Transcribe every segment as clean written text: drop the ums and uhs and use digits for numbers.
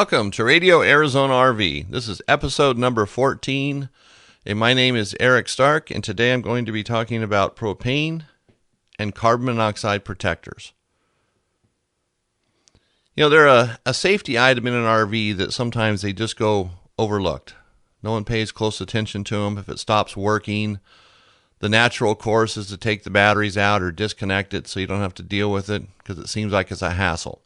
Welcome to Radio Arizona RV. This is episode number 14, and my name is Eric Stark, and today I'm going to be talking about propane and carbon monoxide protectors. You know, they're a safety item in an RV that sometimes they just go overlooked. No one pays close attention to them. If it stops working, the natural course is to take the batteries out or disconnect it so you don't have to deal with it because it seems like it's a hassle.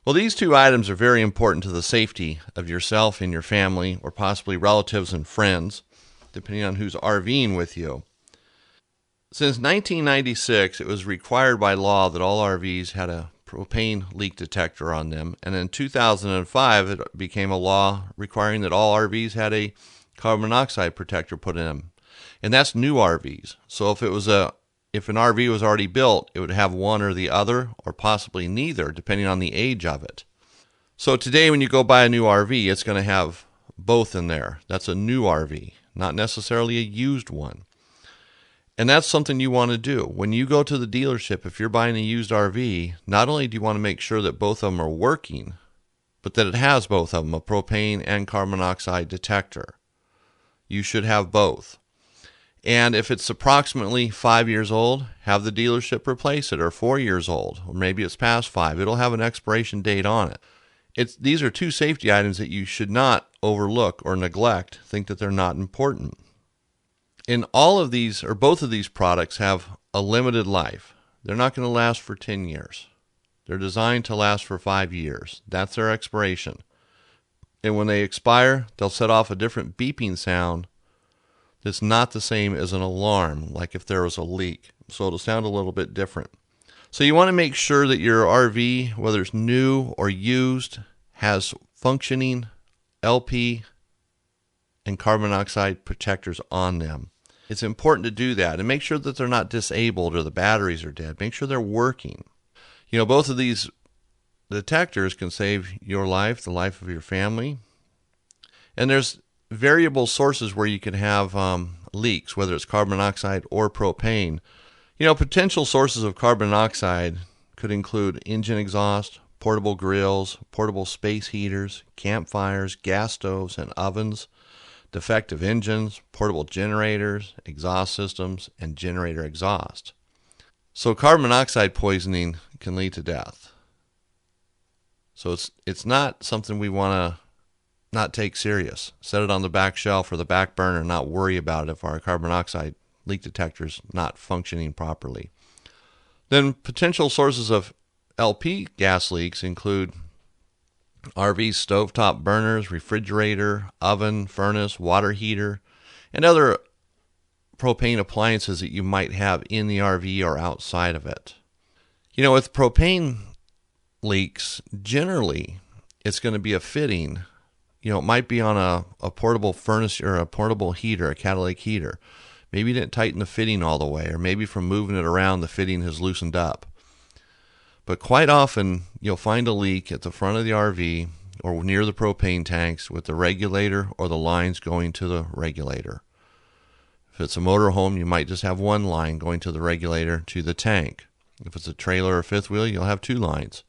Well, these two items are very important to the safety of yourself and your family, or possibly relatives and friends, depending on who's RVing with you. Since 1996, it was required by law that all RVs had a propane leak detector on them, and in 2005, it became a law requiring that all RVs had a carbon monoxide protector put in them, and that's new RVs. So if an RV was already built, it would have one or the other, or possibly neither, depending on the age of it. So today when you go buy a new RV, it's going to have both in there. That's a new RV, not necessarily a used one. And that's something you want to do. When you go to the dealership, if you're buying a used RV, not only do you want to make sure that both of them are working, but that it has both of them, a propane and carbon monoxide detector. You should have both. And if it's approximately 5 years old, have the dealership replace it, or 4 years old, or maybe it's past 5. It'll have an expiration date on it. These are two safety items that you should not overlook or neglect, think that they're not important. And all of these, or both of these products, have a limited life. They're not going to last for 10 years. They're designed to last for 5 years. That's their expiration. And when they expire, they'll set off a different beeping sound that's not the same as an alarm, like if there was a leak. So it'll sound a little bit different. So you want to make sure that your RV, whether it's new or used, has functioning LP and carbon monoxide protectors on them. It's important to do that and make sure that they're not disabled or the batteries are dead. Make sure they're working. You know, both of these detectors can save your life, the life of your family. And there's variable sources where you can have leaks, whether it's carbon monoxide or propane. You know, potential sources of carbon monoxide could include engine exhaust, portable grills, portable space heaters, campfires, gas stoves and ovens, defective engines, portable generators, exhaust systems, and generator exhaust. So carbon monoxide poisoning can lead to death. So it's not something we want to not take serious. Set it on the back shelf or the back burner and not worry about it if our carbon monoxide leak detector is not functioning properly. Then potential sources of LP gas leaks include RV stovetop burners, refrigerator, oven, furnace, water heater, and other propane appliances that you might have in the RV or outside of it. You know, with propane leaks, generally it's going to be a fitting. You know, it might be on a portable furnace or a portable heater, a catalytic heater. Maybe you didn't tighten the fitting all the way, or maybe from moving it around, the fitting has loosened up. But quite often, you'll find a leak at the front of the RV or near the propane tanks with the regulator or the lines going to the regulator. If it's a motorhome, you might just have one line going to the regulator to the tank. If it's a trailer or fifth wheel, you'll have two lines.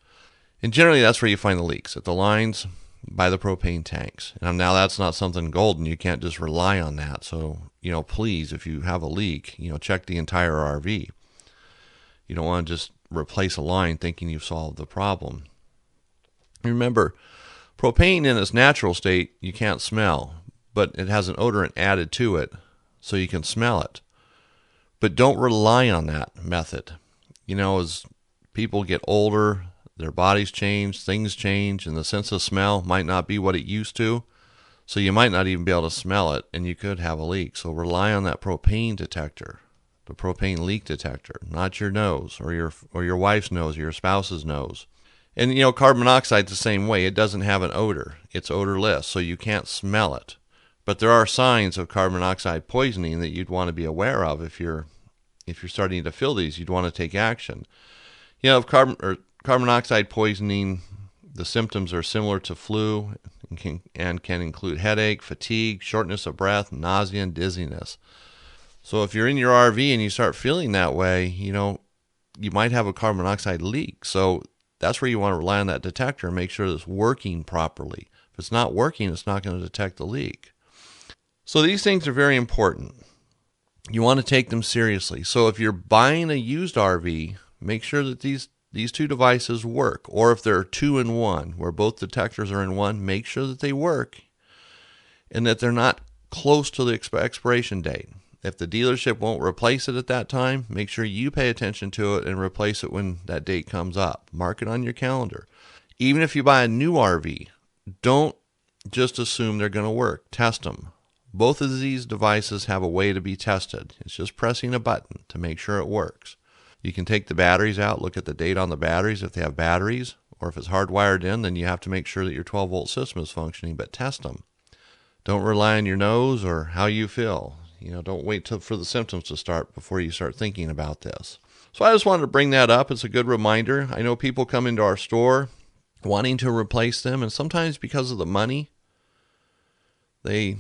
And generally, that's where you find the leaks, at the lines by the propane tanks. And now that's not something golden. You can't just rely on that. So, you know, please, if you have a leak, you know, check the entire RV. You don't want to just replace a line thinking you've solved the problem. Remember, propane in its natural state, you can't smell, but it has an odorant added to it, so you can smell it. But don't rely on that method. You know, as people get older, their bodies change, things change, and the sense of smell might not be what it used to. So you might not even be able to smell it, and you could have a leak. So rely on that propane detector, the propane leak detector, not your nose or your wife's nose or your spouse's nose. And, you know, carbon monoxide's the same way. It doesn't have an odor. It's odorless, so you can't smell it. But there are signs of carbon monoxide poisoning that you'd want to be aware of if you're starting to feel these. You'd want to take action. You know, if carbon monoxide poisoning, the symptoms are similar to flu and can include headache, fatigue, shortness of breath, nausea, and dizziness. So if you're in your RV and you start feeling that way, you know, you might have a carbon monoxide leak. So That's where you want to rely on that detector and make sure that it's working properly. If it's not working, it's not going to detect the leak. So these things are very important. You want to take them seriously. So if you're buying a used RV, make sure that these two devices work. Or if they're 2-in-1, where both detectors are in one, make sure that they work and that they're not close to the expiration date. If the dealership won't replace it at that time, make sure you pay attention to it and replace it when that date comes up. Mark it on your calendar. Even if you buy a new RV, don't just assume they're going to work. Test them. Both of these devices have a way to be tested. It's just pressing a button to make sure it works. You can take the batteries out, look at the date on the batteries if they have batteries, or if it's hardwired in, then you have to make sure that your 12-volt system is functioning, but test them. Don't rely on your nose or how you feel. Don't wait for the symptoms to start before you start thinking about this. So I just wanted to bring that up. It's a good reminder. I know people come into our store wanting to replace them, and sometimes because of the money, they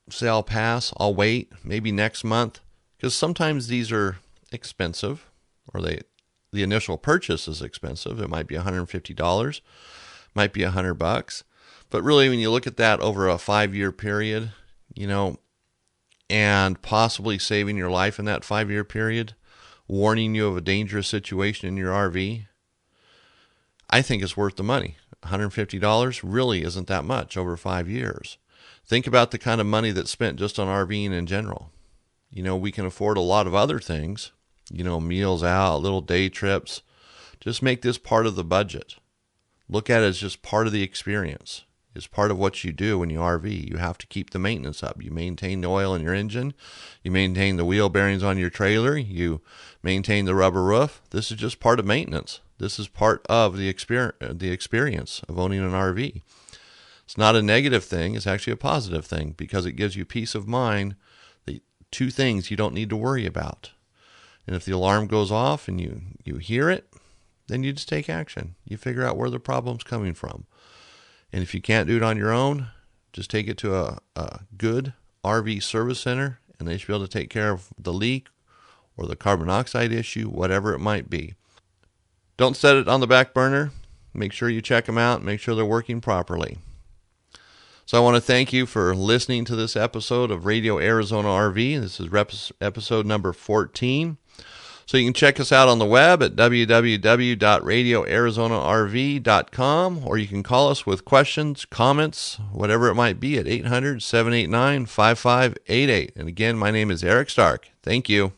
say, I'll pass, I'll wait, maybe next month, because sometimes these are expensive, or the initial purchase is expensive. It might be $150, might be $100, but really when you look at that over a 5-year period, and possibly saving your life in that 5-year period, warning you of a dangerous situation in your RV, I think it's worth the money. $150 really isn't that much over 5 years. Think about the kind of money that's spent just on RVing in general. We can afford a lot of other things, meals out, little day trips. Just make this part of the budget. Look at it as just part of the experience. It's part of what you do when you RV. You have to keep the maintenance up. You maintain the oil in your engine. You maintain the wheel bearings on your trailer. You maintain the rubber roof. This is just part of maintenance. This is part of the experience of owning an RV. It's not a negative thing. It's actually a positive thing because it gives you peace of mind. The two things you don't need to worry about. And if the alarm goes off and you hear it, then you just take action. You figure out where the problem's coming from. And if you can't do it on your own, just take it to a good RV service center, and they should be able to take care of the leak or the carbon monoxide issue, whatever it might be. Don't set it on the back burner. Make sure you check them out. Make sure they're working properly. So I want to thank you for listening to this episode of Radio Arizona RV. This is episode number 14. So you can check us out on the web at www.radioarizonarv.com, or you can call us with questions, comments, whatever it might be at 800-789-5588. And again, my name is Eric Stark. Thank you.